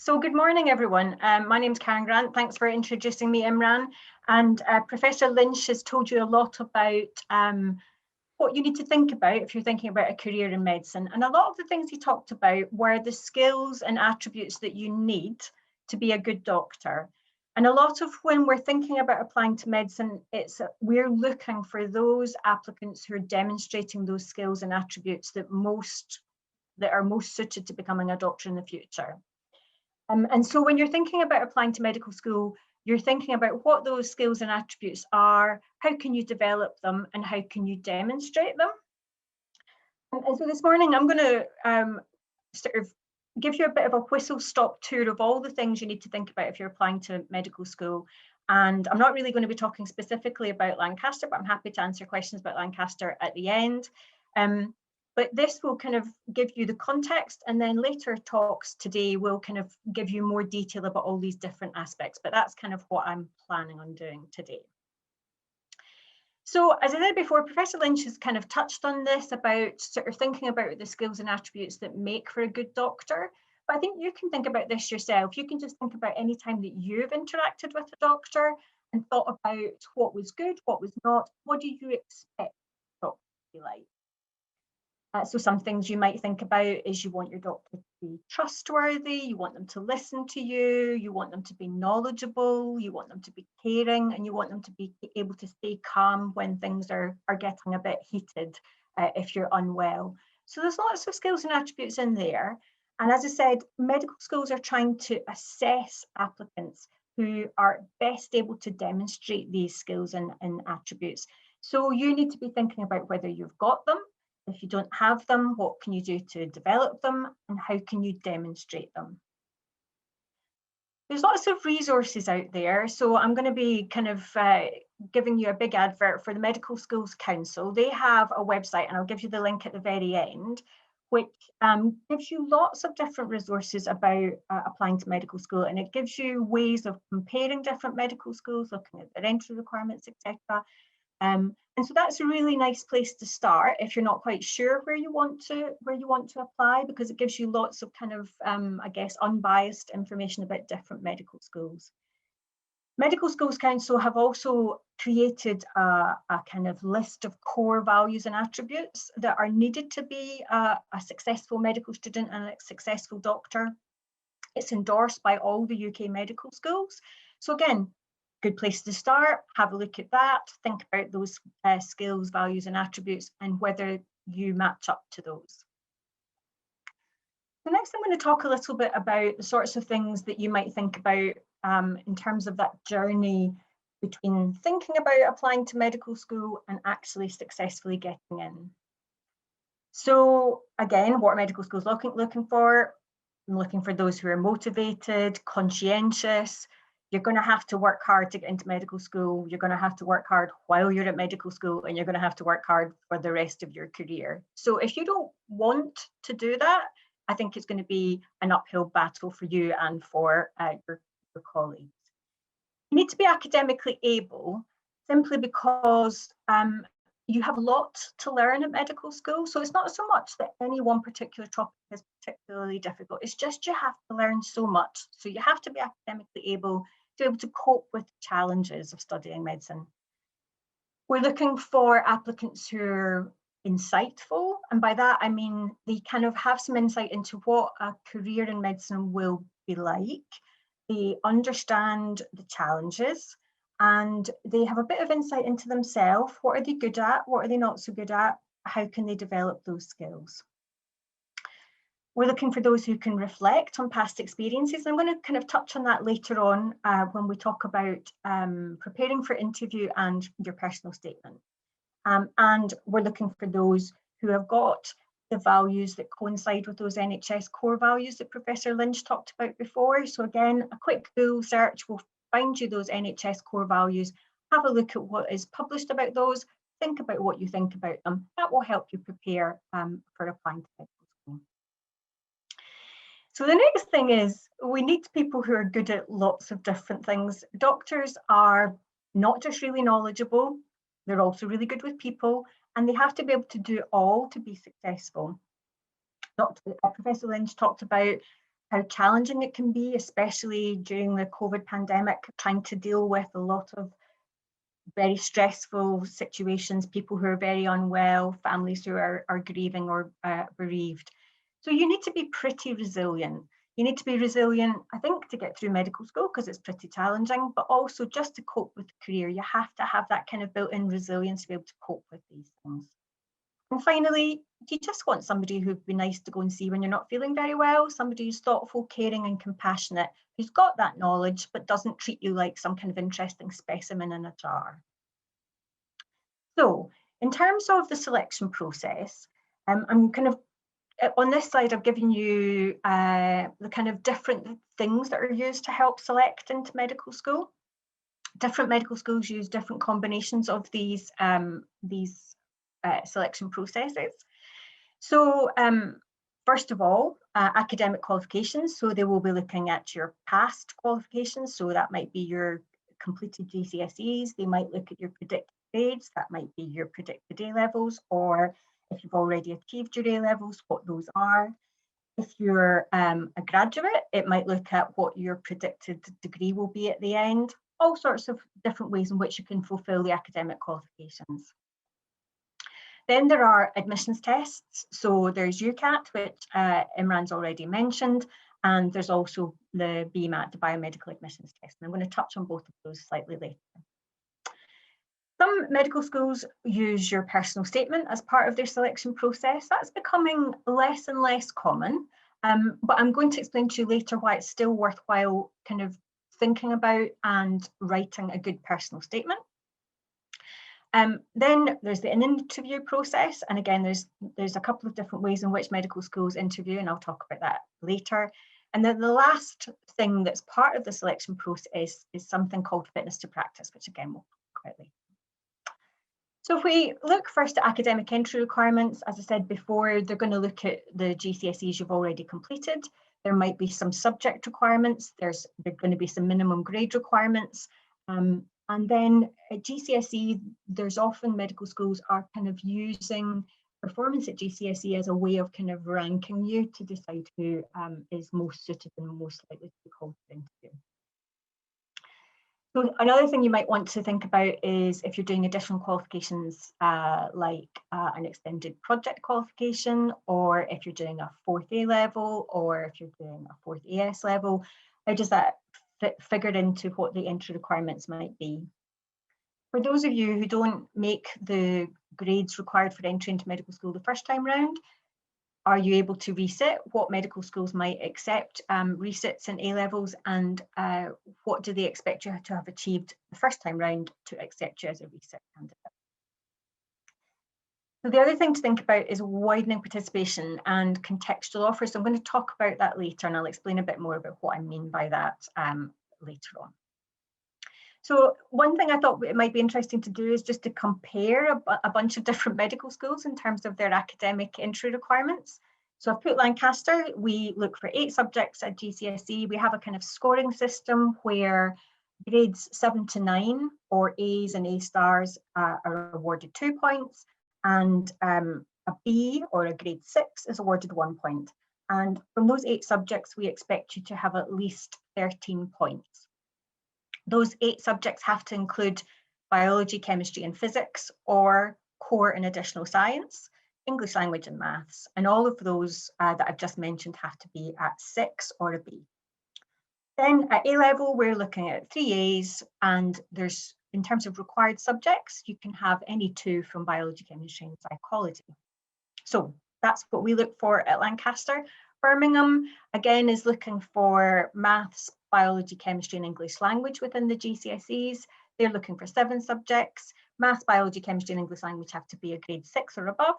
So good morning, everyone. My name's Karen Grant. Thanks for introducing me, Imran. And Professor Lynch has told you a lot about what you need to think about if you're thinking about a career in medicine. And a lot of the things he talked about were the skills and attributes that you need to be a good doctor. And a lot of when we're thinking about applying to medicine, we're looking for those applicants who are demonstrating those skills and attributes that are most suited to becoming a doctor in the future. And so when you're thinking about applying to medical school, you're thinking about what those skills and attributes are, how can you develop them, and how can you demonstrate them. And so this morning, I'm going to sort of give you a bit of a whistle-stop tour of all the things you need to think about if you're applying to medical school. And I'm not really going to be talking specifically about Lancaster, but I'm happy to answer questions about Lancaster at the end. But this will kind of give you the context, and then later talks today will kind of give you more detail about all these different aspects, but that's kind of what I'm planning on doing today. So as I said before, Professor Lynch has kind of touched on this about sort of thinking about the skills and attributes that make for a good doctor. But I think you can think about this yourself. You can just think about any time that you've interacted with a doctor and thought about what was good, what was not, what do you expect a doctor to be like? So some things you might think about is you want your doctor to be trustworthy, you want them to listen to you, you want them to be knowledgeable, you want them to be caring, and you want them to be able to stay calm when things are getting a bit heated if you're unwell. So there's lots of skills and attributes in there. And as I said, medical schools are trying to assess applicants who are best able to demonstrate these skills and attributes. So you need to be thinking about whether you've got them. If you don't have them, what can you do to develop them, and how can you demonstrate them? There's lots of resources out there, so I'm going to be kind of giving you a big advert for the Medical Schools Council. They have a website, and I'll give you the link at the very end, which gives you lots of different resources about applying to medical school, and it gives you ways of comparing different medical schools, looking at their entry requirements, etc. And so that's a really nice place to start if you're not quite sure where you want to apply, because it gives you lots of kind of I guess unbiased information about different medical schools. Medical Schools Council have also created a kind of list of core values and attributes that are needed to be a successful medical student and a successful doctor. It's endorsed by all the UK medical schools. So again, good place to start, have a look at that, think about those skills, values and attributes and whether you match up to those. So next I'm going to talk a little bit about the sorts of things that you might think about in terms of that journey between thinking about applying to medical school and actually successfully getting in. So again, what are medical schools looking for? I'm looking for those who are motivated, conscientious. You're going to have to work hard to get into medical school. You're going to have to work hard while you're at medical school, and you're going to have to work hard for the rest of your career. So if you don't want to do that, I think it's going to be an uphill battle for you and for your colleagues. You need to be academically able simply because you have a lot to learn at medical school. So it's not so much that any one particular topic is particularly difficult. It's just you have to learn so much. So you have to be academically able to cope with the challenges of studying medicine. We're looking for applicants who are insightful. And by that, I mean, they kind of have some insight into what a career in medicine will be like. They understand the challenges and they have a bit of insight into themselves. What are they good at? What are they not so good at? How can they develop those skills? We're looking for those who can reflect on past experiences. I'm going to kind of touch on that later on when we talk about preparing for interview and your personal statement. And we're looking for those who have got the values that coincide with those NHS core values that Professor Lynch talked about before. So again, a quick Google search will find you those NHS core values. Have a look at what is published about those. Think about what you think about them. That will help you prepare for applying to medical school. So the next thing is we need people who are good at lots of different things. Doctors are not just really knowledgeable, they're also really good with people, and they have to be able to do it all to be successful. Professor Lynch talked about how challenging it can be, especially during the COVID pandemic, trying to deal with a lot of very stressful situations, people who are very unwell, families who are grieving or bereaved. So you need to be pretty resilient. You need to be resilient, I think, to get through medical school because it's pretty challenging, but also just to cope with the career. You have to have that kind of built-in resilience to be able to cope with these things. And finally, you just want somebody who'd be nice to go and see when you're not feeling very well, somebody who's thoughtful, caring and compassionate, who's got that knowledge, but doesn't treat you like some kind of interesting specimen in a jar. So in terms of the selection process, I'm kind of, on this slide, I've given you the kind of different things that are used to help select into medical school. Different medical schools use different combinations of these selection processes. So first of all, academic qualifications. So they will be looking at your past qualifications. So that might be your completed GCSEs. They might look at your predicted grades. That might be your predicted A levels, or if you've already achieved your A levels, what those are. If you're a graduate, it might look at what your predicted degree will be at the end. All sorts of different ways in which you can fulfill the academic qualifications. Then there are admissions tests. So there's UCAT, which Imran's already mentioned, and there's also the BMAT, the biomedical admissions test. And I'm going to touch on both of those slightly later. Some medical schools use your personal statement as part of their selection process. That's becoming less and less common, but I'm going to explain to you later why it's still worthwhile kind of thinking about and writing a good personal statement. Then there's the interview process, and again, there's a couple of different ways in which medical schools interview, and I'll talk about that later. And then the last thing that's part of the selection process is something called fitness to practice, which again we'll talk about later. So if we look first at academic entry requirements, as I said before, they're going to look at the GCSEs you've already completed. There might be some subject requirements. There's going to be some minimum grade requirements. And then at GCSE, there's often medical schools are kind of using performance at GCSE as a way of kind of ranking you to decide who is most suited and most likely to be called for interview. So another thing you might want to think about is if you're doing additional qualifications like an extended project qualification, or if you're doing a 4th A level, or if you're doing a 4th AS level, how does that figure into what the entry requirements might be? For those of you who don't make the grades required for entry into medical school the first time round, are you able to resit? What medical schools might accept resits in A levels, and what do they expect you to have achieved the first time round to accept you as a resit candidate? So the other thing to think about is widening participation and contextual offers. So I'm going to talk about that later, and I'll explain a bit more about what I mean by that later on. So one thing I thought it might be interesting to do is just to compare a bunch of different medical schools in terms of their academic entry requirements. So I've put Lancaster. We look for 8 subjects at GCSE. We have a kind of scoring system where grades 7 to 9, or A's and A stars, are awarded 2 points, and a B or a grade 6 is awarded 1 point. And from those 8 subjects, we expect you to have at least 13 points. Those 8 subjects have to include biology, chemistry and physics, or core and additional science, English language and maths. And all of those that I've just mentioned have to be at 6 or a B. Then at A level, we're looking at 3 A's, and there's, in terms of required subjects, you can have any 2 from biology, chemistry and psychology. So that's what we look for at Lancaster. Birmingham, again, is looking for maths, biology, chemistry and English language within the GCSEs. They're looking for 7 subjects. Maths, biology, chemistry and English language have to be a grade 6 or above.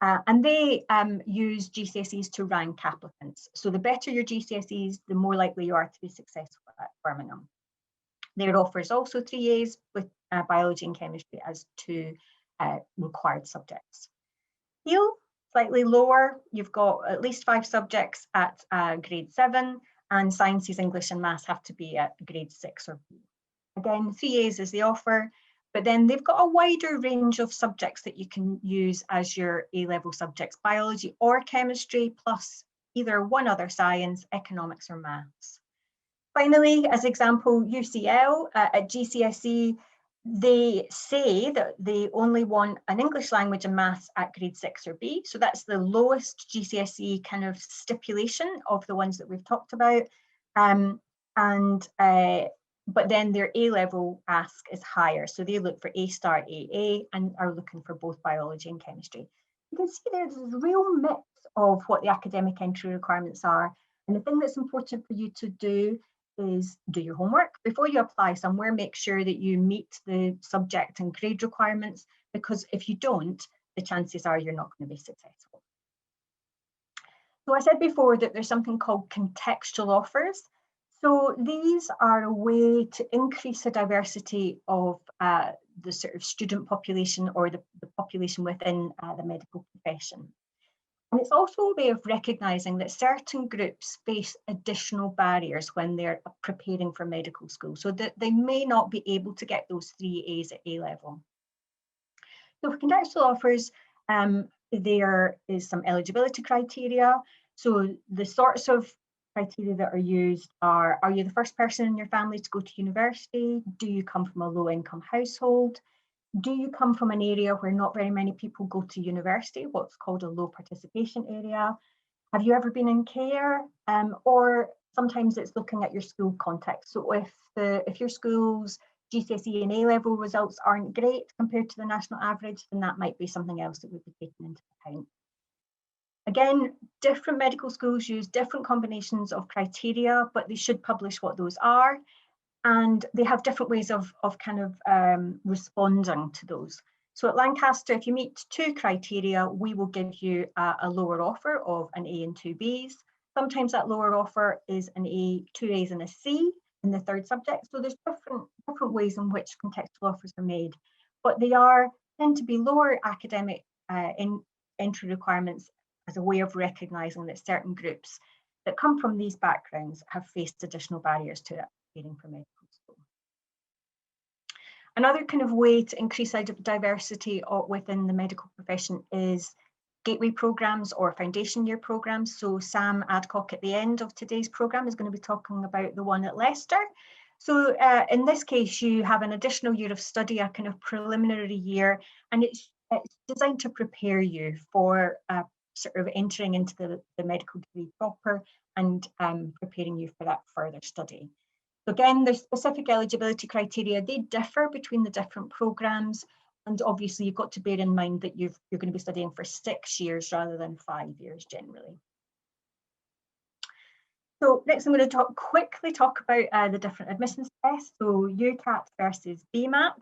And they use GCSEs to rank applicants. So the better your GCSEs, the more likely you are to be successful at Birmingham. Their offers also 3 A's with biology and chemistry as 2 required subjects. Peel, slightly lower, you've got at least 5 subjects at grade 7, and sciences, English and maths have to be at grade 6 or B. Again, 3 A's is the offer, but then they've got a wider range of subjects that you can use as your A-level subjects, biology or chemistry, plus either one other science, economics or maths. Finally, as example, UCL at GCSE, they say that they only want an English language and maths at grade 6 or B. So that's the lowest GCSE kind of stipulation of the ones that we've talked about. But then their A-level ask is higher. So they look for A star, AA, and are looking for both biology and chemistry. You can see there's a real mix of what the academic entry requirements are. And the thing that's important for you to do is do your homework. Before you apply somewhere, make sure that you meet the subject and grade requirements, because if you don't, the chances are you're not going to be successful. So I said before that there's something called contextual offers. So these are a way to increase the diversity of the sort of student population or the population within the medical profession. And it's also a way of recognising that certain groups face additional barriers when they're preparing for medical school, so that they may not be able to get those 3 A's at A level. So for contextual offers, there is some eligibility criteria. So the sorts of criteria that are used are you the first person in your family to go to university? Do you come from a low income household? Do you come from an area where not very many people go to university, what's called a low participation area? Have you ever been in care? Or sometimes it's looking at your school context. So if your school's GCSE and A-level results aren't great compared to the national average, then that might be something else that would be taken into account. Again, different medical schools use different combinations of criteria, but they should publish what those are. And they have different ways of kind of responding to those. So at Lancaster, if you meet 2 criteria, we will give you a lower offer of an A and 2 Bs. Sometimes that lower offer is an A, 2 A's and a C in the 3rd subject. So there's different ways in which contextual offers are made, but they tend to be lower academic entry requirements as a way of recognising that certain groups that come from these backgrounds have faced additional barriers to preparing for medical school. Another kind of way to increase diversity within the medical profession is gateway programs or foundation year programs. So Sam Adcock at the end of today's program is going to be talking about the one at Leicester. So in this case, you have an additional year of study, a kind of preliminary year, and it's designed to prepare you for sort of entering into the medical degree proper and preparing you for that further study. So again, the specific eligibility criteria, they differ between the different programs. And obviously you've got to bear in mind that you're going to be studying for 6 years rather than 5 years generally. So next I'm going to quickly talk about the different admissions tests. So UCAT versus BMAT.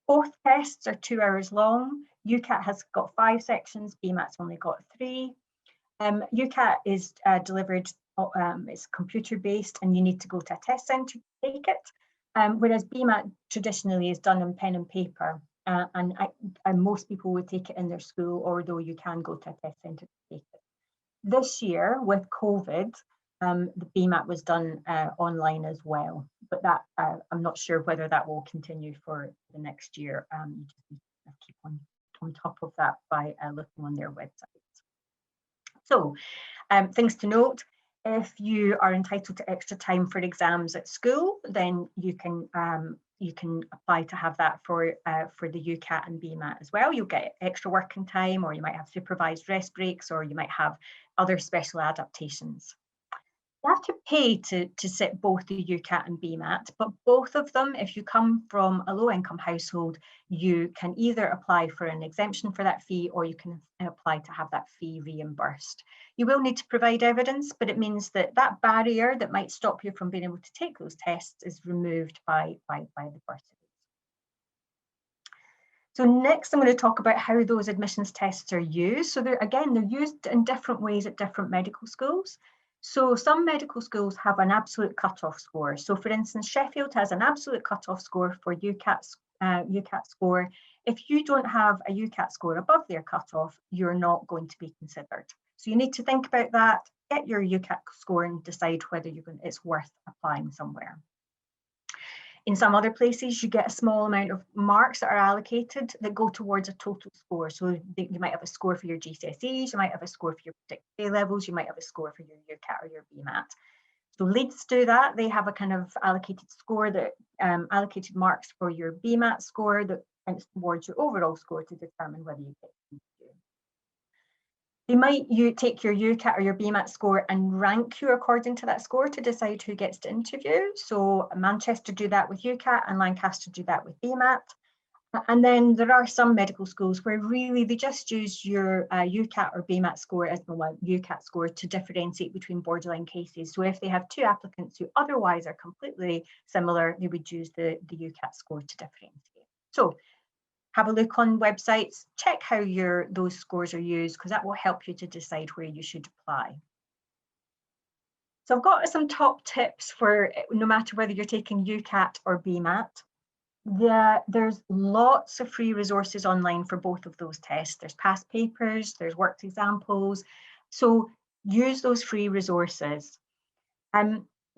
Both tests are 2 hours long. UCAT has got 5 sections, BMAT's only got 3. UCAT is delivered, it's computer-based, and you need to go to a test centre to take it, whereas BMAT traditionally is done on pen and paper, and most people would take it in their school, although you can go to a test centre to take it. This year, with COVID, the BMAT was done online as well, but that I'm not sure whether that will continue for the next year. You just need to keep on top of that by looking on their website. So things to note: if you are entitled to extra time for exams at school, then you can apply to have that for the UCAT and BMAT as well. You'll get extra working time, or you might have supervised rest breaks, or you might have other special adaptations. You have to pay to sit both the UCAT and BMAT, but both of them, if you come from a low-income household, you can either apply for an exemption for that fee, or you can apply to have that fee reimbursed. You will need to provide evidence, but it means that that barrier that might stop you from being able to take those tests is removed by the bursary. So next I'm going to talk about how those admissions tests are used. So they're used in different ways at different medical schools. So some medical schools have an absolute cutoff score. So for instance, Sheffield has an absolute cutoff score for UCAT score. If you don't have a UCAT score above their cutoff, you're not going to be considered. So you need to think about that, get your UCAT score and decide whether it's worth applying somewhere. In some other places, you get a small amount of marks that are allocated that go towards a total score. So you might have a score for your GCSEs, you might have a score for your predicted A levels, you might have a score for your UCAT or your BMAT. So Leeds do that. They have a kind of allocated score that allocated marks for your BMAT score that counts towards your overall score to determine whether you get into. They might take your UCAT or your BMAT score and rank you according to that score to decide who gets to interview. So Manchester do that with UCAT and Lancaster do that with BMAT. And then there are some medical schools where really they just use your UCAT or BMAT score as the UCAT score to differentiate between borderline cases. So if they have two applicants who otherwise are completely similar, they would use the UCAT score to differentiate. So have a look on websites, check how those scores are used, because that will help you to decide where you should apply. So I've got some top tips for no matter whether you're taking UCAT or BMAT. There's lots of free resources online for both of those tests. There's past papers, there's worked examples. So use those free resources.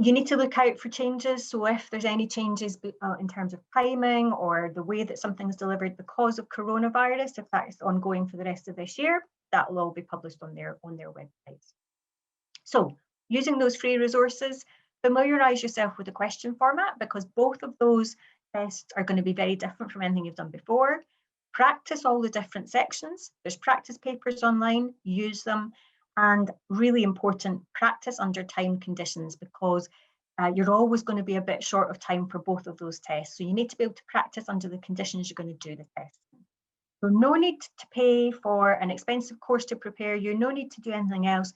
You need to look out for changes. So if there's any changes in terms of timing or the way that something's delivered because of coronavirus, if that is ongoing for the rest of this year, that will all be published on their websites. So using those free resources, familiarise yourself with the question format, because both of those tests are going to be very different from anything you've done before. Practice all the different sections. There's practice papers online, use them. And really important, practice under time conditions, because you're always going to be a bit short of time for both of those tests. So you need to be able to practice under the conditions you're going to do the test. So no need to pay for an expensive course to prepare you, no need to do anything else.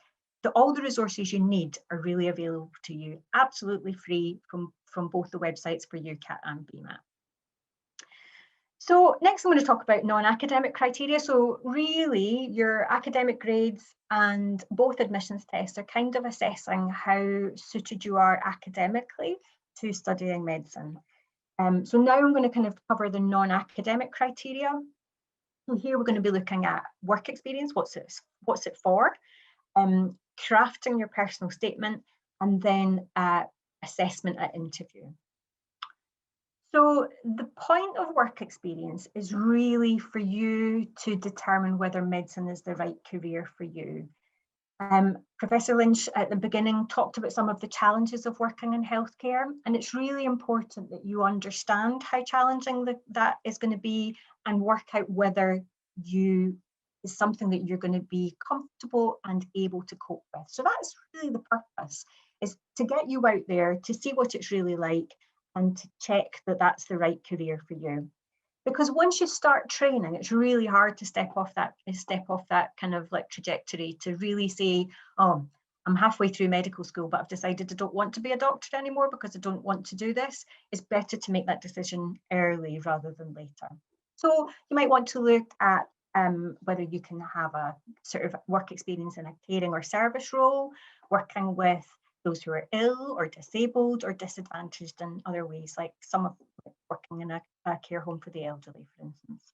All the resources you need are really available to you, absolutely free from both the websites for UCAT and BMAT. So next I'm going to talk about non-academic criteria. So really your academic grades and both admissions tests are kind of assessing how suited you are academically to studying medicine. So now I'm going to kind of cover the non-academic criteria. So here we're going to be looking at work experience, what's it for, crafting your personal statement, and then assessment at interview. So the point of work experience is really for you to determine whether medicine is the right career for you. Professor Lynch at the beginning talked about some of the challenges of working in healthcare, and it's really important that you understand how challenging that is going to be and work out whether is something that you're going to be comfortable and able to cope with. So that's really the purpose, is to get you out there to see what it's really like and to check that that's the right career for you. Because once you start training, it's really hard to step off that kind of like trajectory to really say, oh, I'm halfway through medical school, but I've decided I don't want to be a doctor anymore because I don't want to do this. It's better to make that decision early rather than later. So you might want to look at whether you can have a sort of work experience in a caring or service role, working with those who are ill or disabled or disadvantaged in other ways, like some of working in a care home for the elderly, for instance.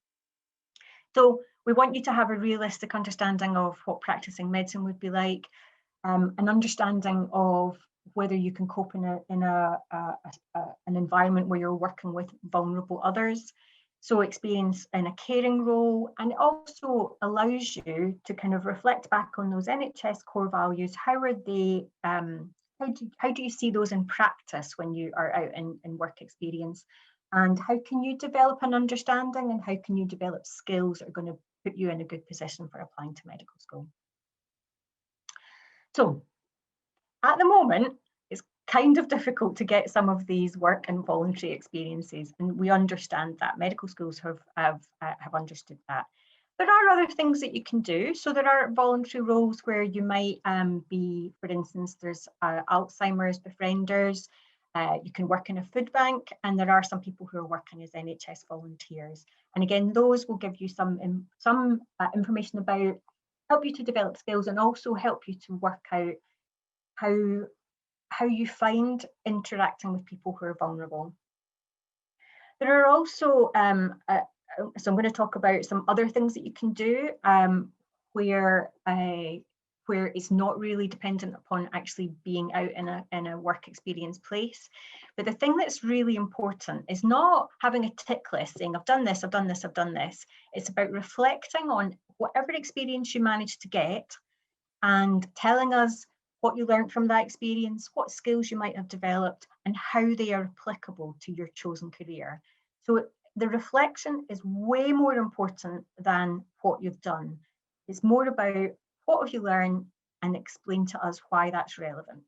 So we want you to have a realistic understanding of what practicing medicine would be like, an understanding of whether you can cope in an environment where you're working with vulnerable others. So experience in a caring role, and it also allows you to kind of reflect back on those NHS core values. How are they? How do you see those in practice when you are out in work experience? And how can you develop an understanding, and how can you develop skills that are going to put you in a good position for applying to medical school? So at the moment, it's kind of difficult to get some of these work and voluntary experiences, and we understand that. Medical schools have understood that. There are other things that you can do. So there are voluntary roles where you might be, for instance, there's Alzheimer's befrienders. You can work in a food bank, and there are some people who are working as NHS volunteers. And again, those will give you some information about, help you to develop skills, and also help you to work out how you find interacting with people who are vulnerable. There are also, so I'm going to talk about some other things that you can do where where it's not really dependent upon actually being out in a work experience place. But the thing that's really important is not having a tick list saying, I've done this, I've done this, I've done this. It's about reflecting on whatever experience you managed to get and telling us what you learned from that experience, what skills you might have developed, and how they are applicable to your chosen career. So the reflection is way more important than what you've done. It's more about what have you learned and explain to us why that's relevant.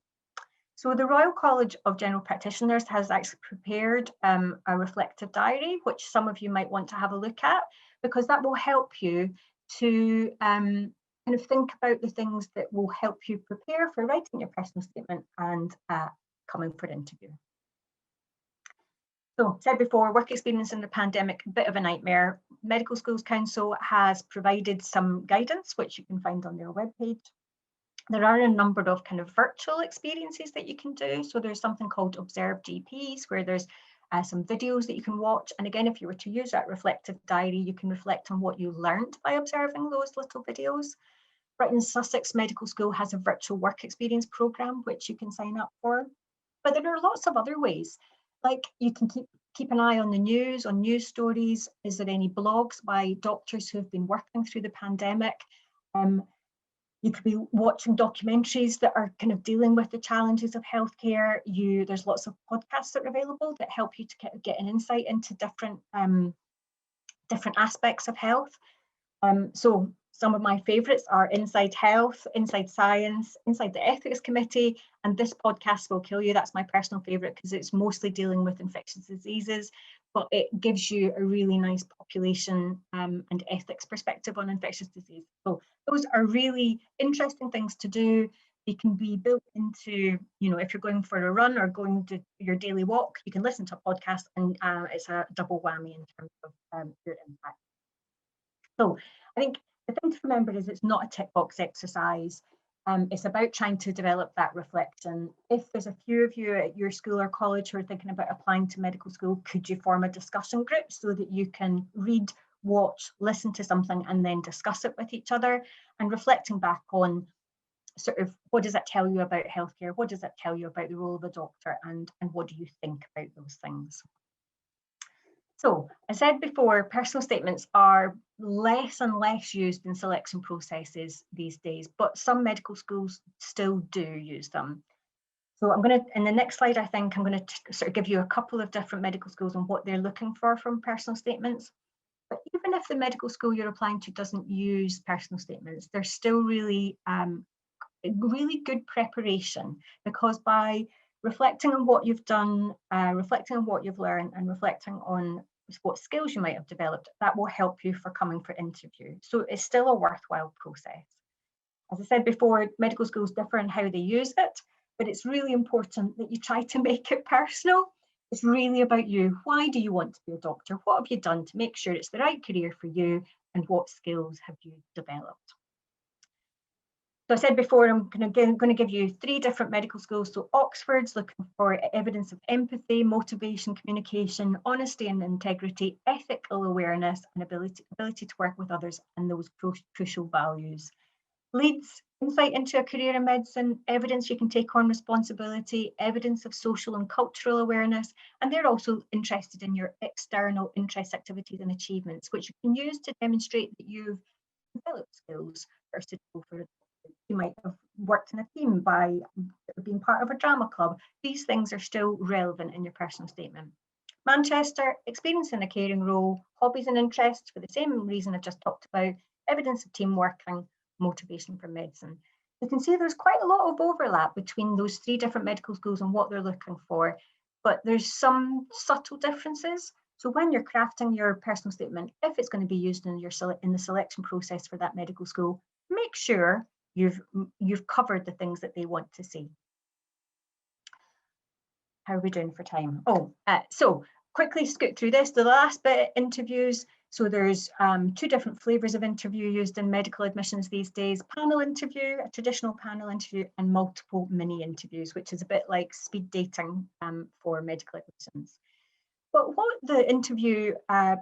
So the Royal College of General Practitioners has actually prepared a reflective diary, which some of you might want to have a look at, because that will help you to kind of think about the things that will help you prepare for writing your personal statement and coming for interview. So, said before, work experience in the pandemic, a bit of a nightmare. Medical Schools Council has provided some guidance, which you can find on their webpage. There are a number of kind of virtual experiences that you can do. So there's something called Observe GPs, where there's some videos that you can watch. And again, if you were to use that reflective diary, you can reflect on what you learned by observing those little videos. Brighton Sussex Medical School has a virtual work experience programme, which you can sign up for. But there are lots of other ways. Like you can keep an eye on the news, on news stories. Is there any blogs by doctors who have been working through the pandemic? You could be watching documentaries that are kind of dealing with the challenges of healthcare. There's lots of podcasts that are available that help you to get an insight into different aspects of health. So some of my favourites are Inside Health, Inside Science, Inside the Ethics Committee, and This Podcast Will Kill You. That's my personal favourite because it's mostly dealing with infectious diseases, but it gives you a really nice population and ethics perspective on infectious disease. So those are really interesting things to do. They can be built into, if you're going for a run or going to your daily walk, you can listen to a podcast and it's a double whammy in terms of your impact. So I think the thing to remember is it's not a tick box exercise. It's about trying to develop that reflection. If there's a few of you at your school or college who are thinking about applying to medical school, could you form a discussion group so that you can read, watch, listen to something and then discuss it with each other, and reflecting back on sort of what does that tell you about healthcare? What does that tell you about the role of a doctor, and what do you think about those things? So, as I said before, personal statements are less and less used in selection processes these days, but some medical schools still do use them. So I'm going to, in the next slide, I think I'm going to sort of give you a couple of different medical schools and what they're looking for from personal statements. But even if the medical school you're applying to doesn't use personal statements, they're still really, really good preparation, because by reflecting on what you've done, reflecting on what you've learned, and reflecting on what skills you might have developed, that will help you for coming for interview. So it's still a worthwhile process. As I said before, medical schools differ in how they use it, but it's really important that you try to make it personal. It's really about you. Why do you want to be a doctor? What have you done to make sure it's the right career for you, and what skills have you developed? So I said before, I'm going to give you 3 different medical schools. So Oxford's looking for evidence of empathy, motivation, communication, honesty and integrity, ethical awareness, and ability to work with others, and those crucial values. Leeds, insight into a career in medicine, evidence you can take on responsibility, evidence of social and cultural awareness, and they're also interested in your external interest, activities and achievements, which you can use to demonstrate that you've developed skills that are suitable for it. You might have worked in a team by being part of a drama club. These things are still relevant in your personal statement. Manchester, experience in a caring role, hobbies and interests for the same reason I just talked about, evidence of team working, motivation for medicine. You can see there's quite a lot of overlap between those 3 different medical schools and what they're looking for, but there's some subtle differences. So when you're crafting your personal statement, if it's going to be used in the selection process for that medical school, make sure you've covered the things that they want to see. How are we doing for time? So quickly scoot through this. The last bit, interviews. So there's 2 different flavors of interview used in medical admissions these days: panel interview, a traditional panel interview, and multiple mini interviews, which is a bit like speed dating for medical admissions. But what the interview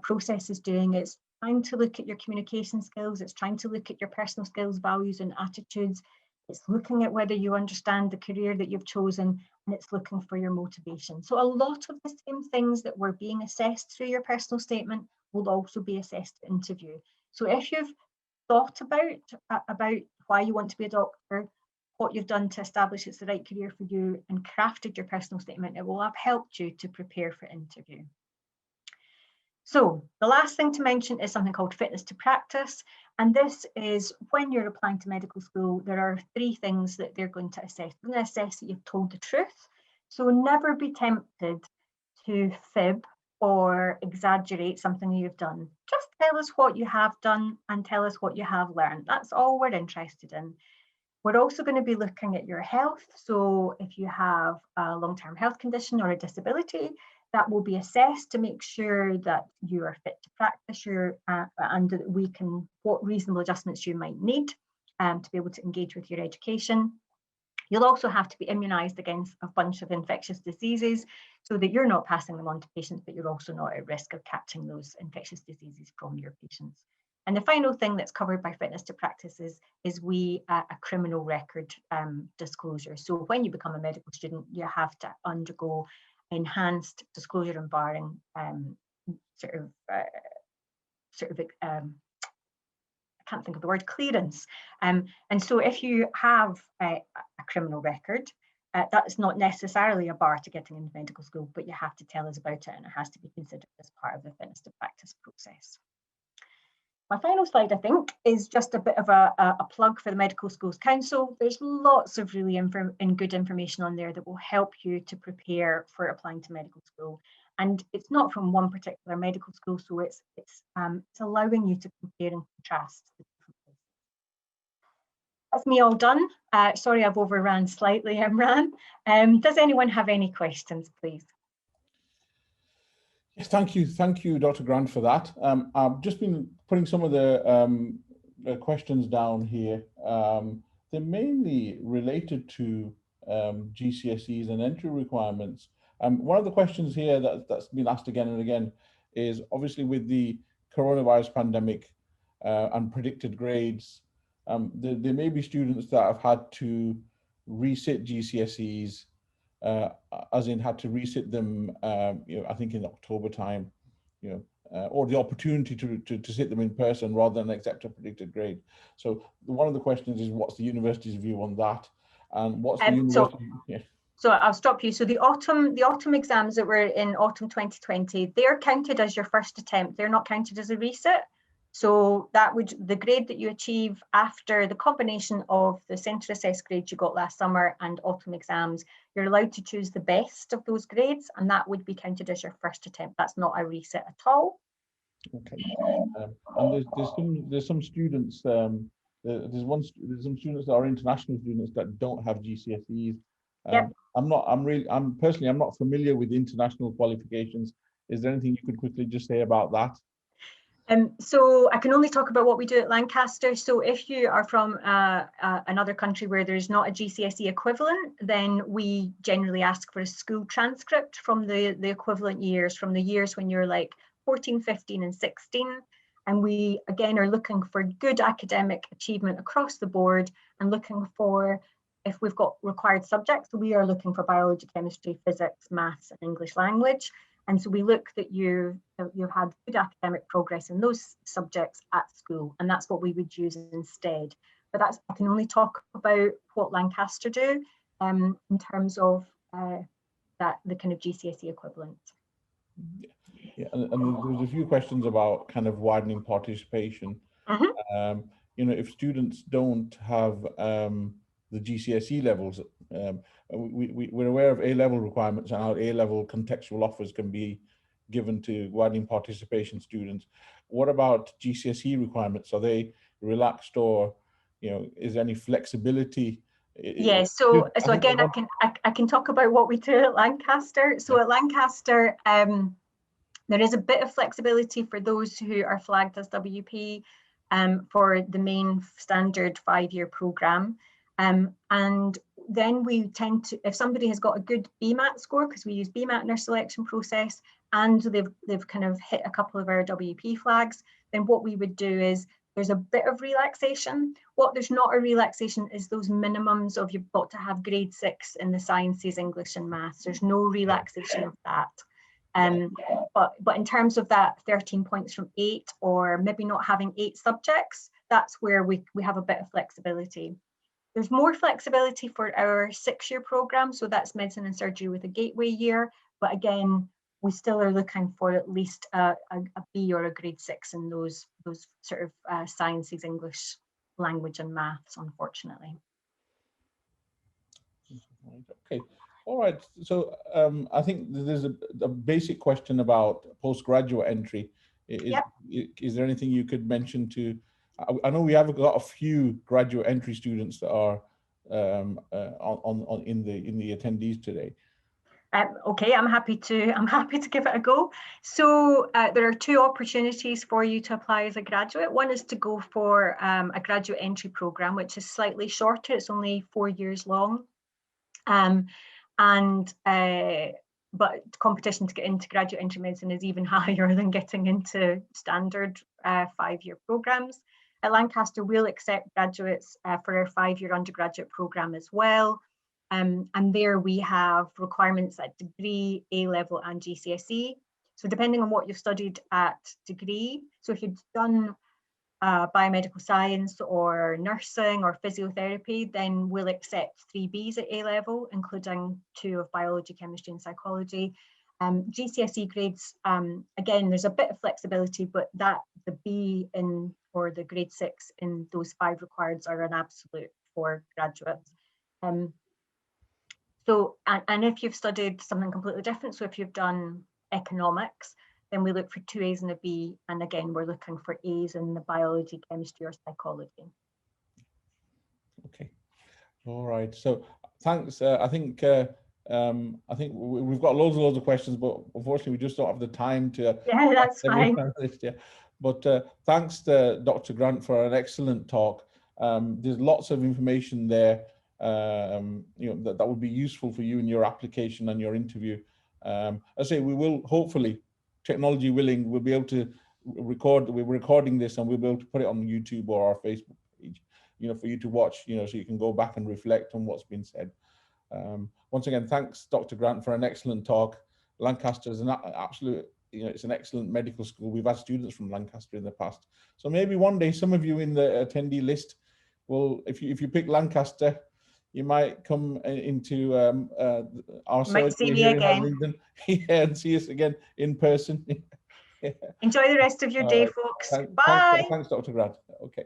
process is doing is trying to look at your communication skills. It's trying to look at your personal skills, values and attitudes. it's looking at whether you understand the career that you've chosen, and it's looking for your motivation. So a lot of the same things that were being assessed through your personal statement will also be assessed at interview. So if you've thought about why you want to be a doctor, what you've done to establish it's the right career for you, and crafted your personal statement, it will have helped you to prepare for interview. So the last thing to mention is something called fitness to practice. And this is when you're applying to medical school, there are 3 things that they're going to assess. They're going to assess that you've told the truth. So never be tempted to fib or exaggerate something you've done. Just tell us what you have done and tell us what you have learned. That's all we're interested in. We're also going to be looking at your health. So if you have a long-term health condition or a disability, that will be assessed to make sure that you are fit to practice and that we can, what reasonable adjustments you might need to be able to engage with your education. You'll also have to be immunised against a bunch of infectious diseases so that you're not passing them on to patients, but you're also not at risk of catching those infectious diseases from your patients. And the final thing that's covered by fitness to practice is a criminal record disclosure. So when you become a medical student, you have to undergo enhanced disclosure and barring I can't think of the word, clearance. And so if you have a criminal record, that is not necessarily a bar to getting into medical school, but you have to tell us about it and it has to be considered as part of the fitness to practice process. My final slide, I think, is just a bit of a plug for the Medical Schools Council. There's lots of really good information on there that will help you to prepare for applying to medical school. And it's not from one particular medical school, so it's allowing you to compare and contrast the different places. That's me all done. Sorry, I've overran slightly, Imran. Does anyone have any questions, please? Yes, thank you, Dr. Grant, for that. I've just been putting some of the questions down here. They're mainly related to GCSEs and entry requirements. One of the questions here that's been asked again and again is obviously with the coronavirus pandemic and predicted grades, there may be students that have had to resit GCSEs, as in had to resit them, I think in October time, or the opportunity to sit them in person rather than accept a predicted grade. So one of the questions is, what's the university's view on that, and what's the university? So I'll stop you. So the autumn exams that were in autumn 2020, they're counted as your first attempt. They're not counted as a resit. So the grade that you achieve after the combination of the centre assessed grades you got last summer and autumn exams, you're allowed to choose the best of those grades, and that would be counted as your first attempt. That's not a resit at all. Okay. And there's some students. There's some students that are international students that don't have GCSEs. Yep. I'm personally not familiar with international qualifications. Is there anything you could quickly just say about that? So I can only talk about what we do at Lancaster. So if you are from another country where there's not a GCSE equivalent, then we generally ask for a school transcript from the equivalent years, from the years when you're like 14, 15 and 16. And we, again, are looking for good academic achievement across the board and looking for, if we've got required subjects, so we are looking for biology, chemistry, physics, maths and English language. And so we look that you've had good academic progress in those subjects at school, and that's what we would use instead. But I can only talk about what Lancaster do in terms of the kind of GCSE equivalent. Yeah, and there's a few questions about kind of widening participation. Mm-hmm. If students don't have the GCSE levels, we're aware of A-level requirements and how A-level contextual offers can be given to widening participation students. What about GCSE requirements? Are they relaxed, or is there any flexibility? Yeah, so again, I can talk about what we do at Lancaster. So yeah. At Lancaster, there is a bit of flexibility for those who are flagged as WP for the main standard 5-year programme. And then we tend to, if somebody has got a good BMAT score, because we use BMAT in our selection process, and they've kind of hit a couple of our WP flags, then what we would do is there's a bit of relaxation. What there's not a relaxation is those minimums of you've got to have grade 6 in the sciences, English and maths. There's no relaxation of that. But in terms of that 13 points from 8, or maybe not having 8 subjects, that's where we have a bit of flexibility. There's more flexibility for our 6-year program, so that's medicine and surgery with a gateway year. But again, we still are looking for at least a B or a grade 6 in those sort of sciences, English, language and maths, unfortunately. Okay, all right. So I think there's a basic question about postgraduate entry. Is there anything you could mention to? I know we have got a few graduate entry students that are in the attendees today. Okay, I'm happy to give it a go. So there are 2 opportunities for you to apply as a graduate. One is to go for a graduate entry program, which is slightly shorter. It's only 4 years long. But competition to get into graduate entry medicine is even higher than getting into standard 5-year programs. At Lancaster, we'll accept graduates for our 5-year undergraduate program as well. And there we have requirements at degree, A-level and GCSE. So depending on what you've studied at degree, so if you've done biomedical science or nursing or physiotherapy, then we'll accept 3 Bs at A-level, including 2 of biology, chemistry and psychology. GCSE grades, again, there's a bit of flexibility, but the B in or the grade 6 in those 5 requireds are an absolute for graduates. And if you've studied something completely different, so if you've done economics, then we look for 2 A's and a B, and again, we're looking for A's in the biology, chemistry or psychology. Okay, all right. So thanks. I think we've got loads of questions, but unfortunately, we just don't have the time to. Yeah, that's fine. Yeah. But thanks to Dr. Grant for an excellent talk. There's lots of information there. That would be useful for you in your application and your interview. I say we will hopefully, technology willing, we'll be able to record. We're recording this and we'll be able to put it on YouTube or our Facebook page, for you to watch, so you can go back and reflect on what's been said. Once again, thanks, Dr. Grant, for an excellent talk. Lancaster is an absolute, it's an excellent medical school. We've had students from Lancaster in the past. So maybe one day, some of you in the attendee list will, if you pick Lancaster, you might come into our surgery here in Islington and see us again in person. Enjoy the rest of your day, folks. Bye. Thanks, Dr. Grant. Okay.